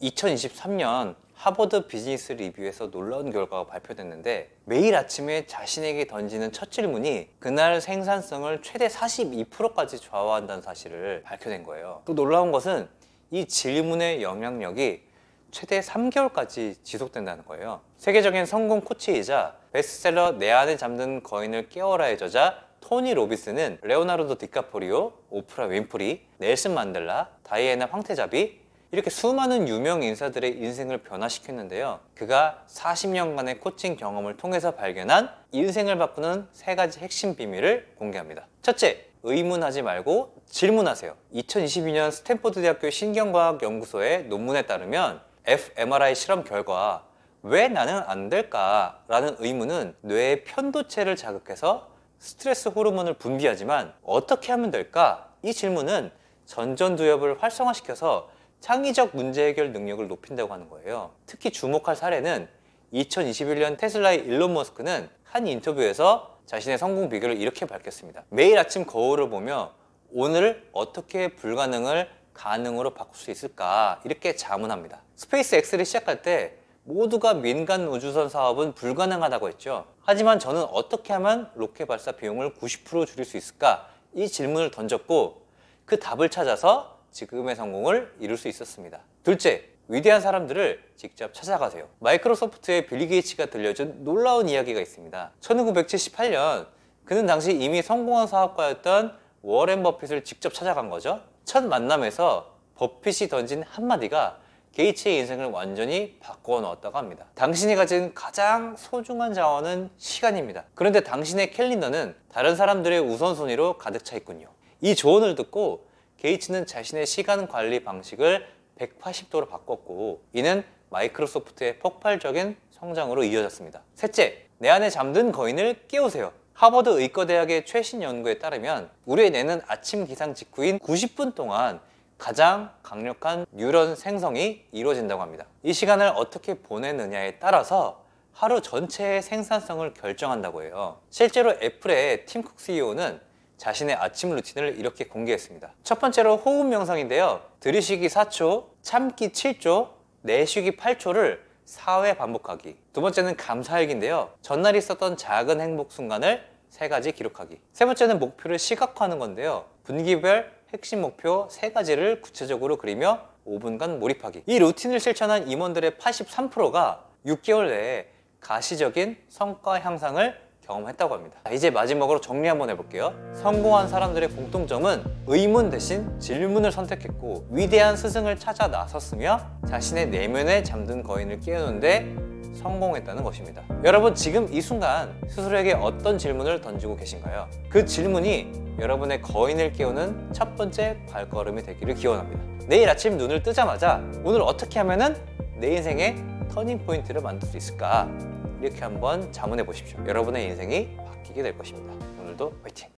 2023년 하버드 비즈니스 리뷰에서 놀라운 결과가 발표됐는데, 매일 아침에 자신에게 던지는 첫 질문이 그날 생산성을 최대 42%까지 좌우한다는 사실을 밝혀낸 거예요. 또 놀라운 것은 이 질문의 영향력이 최대 3개월까지 지속된다는 거예요. 세계적인 성공 코치이자 베스트셀러 내 안에 잠든 거인을 깨워라의 저자 토니 로빈스는 레오나르도 디카프리오, 오프라 윈프리, 넬슨 만델라, 다이애나 황태자비, 이렇게 수많은 유명 인사들의 인생을 변화시켰는데요. 그가 40년간의 코칭 경험을 통해서 발견한 인생을 바꾸는 3가지 핵심 비밀을 공개합니다. 첫째, 의문하지 말고 질문하세요. 2022년 스탠포드 대학교 신경과학연구소의 논문에 따르면 fMRI 실험 결과 왜 나는 안 될까? 라는 의문은 뇌의 편도체를 자극해서 스트레스 호르몬을 분비하지만 어떻게 하면 될까? 이 질문은 전전두엽을 활성화시켜서 창의적 문제 해결 능력을 높인다고 하는 거예요. 특히 주목할 사례는 2021년 테슬라의 일론 머스크는 한 인터뷰에서 자신의 성공 비결을 이렇게 밝혔습니다. 매일 아침 거울을 보며 오늘 어떻게 불가능을 가능으로 바꿀 수 있을까? 이렇게 자문합니다. 스페이스 X를 시작할 때 모두가 민간 우주선 사업은 불가능하다고 했죠. 하지만 저는 어떻게 하면 로켓 발사 비용을 90% 줄일 수 있을까? 이 질문을 던졌고 그 답을 찾아서 지금의 성공을 이룰 수 있었습니다. 둘째, 위대한 사람들을 직접 찾아가세요. 마이크로소프트의 빌 게이츠가 들려준 놀라운 이야기가 있습니다. 1978년 그는 당시 이미 성공한 사업가였던 워렌 버핏을 직접 찾아간 거죠. 첫 만남에서 버핏이 던진 한마디가 게이츠의 인생을 완전히 바꾸어 놓았다고 합니다. 당신이 가진 가장 소중한 자원은 시간입니다. 그런데 당신의 캘린더는 다른 사람들의 우선순위로 가득 차 있군요. 이 조언을 듣고 게이츠는 자신의 시간 관리 방식을 180도로 바꿨고, 이는 마이크로소프트의 폭발적인 성장으로 이어졌습니다. 셋째, 내 안에 잠든 거인을 깨우세요. 하버드 의과대학의 최신 연구에 따르면 우리의 뇌는 아침 기상 직후인 90분 동안 가장 강력한 뉴런 생성이 이루어진다고 합니다. 이 시간을 어떻게 보내느냐에 따라서 하루 전체의 생산성을 결정한다고 해요. 실제로 애플의 팀 쿡 CEO는 자신의 아침 루틴을 이렇게 공개했습니다. 첫 번째로 호흡 명상인데요. 들이쉬기 4초, 참기 7초, 내쉬기 8초를 4회 반복하기. 두 번째는 감사일기인데요. 전날 있었던 작은 행복 순간을 3가지 기록하기. 세 번째는 목표를 시각화하는 건데요. 분기별 핵심 목표 3가지를 구체적으로 그리며 5분간 몰입하기. 이 루틴을 실천한 임원들의 83%가 6개월 내에 가시적인 성과 향상을 경험했다고 합니다. 이제 마지막으로 정리 한번 해볼게요. 성공한 사람들의 공통점은 의문 대신 질문을 선택했고, 위대한 스승을 찾아 나섰으며 자신의 내면에 잠든 거인을 깨우는데 성공했다는 것입니다. 여러분, 지금 이 순간 스스로에게 어떤 질문을 던지고 계신가요? 그 질문이 여러분의 거인을 깨우는 첫 번째 발걸음이 되기를 기원합니다. 내일 아침 눈을 뜨자마자 오늘 어떻게 하면은 내 인생의 터닝 포인트를 만들 수 있을까? 이렇게 한번 자문해 보십시오. 여러분의 인생이 바뀌게 될 것입니다. 오늘도 화이팅!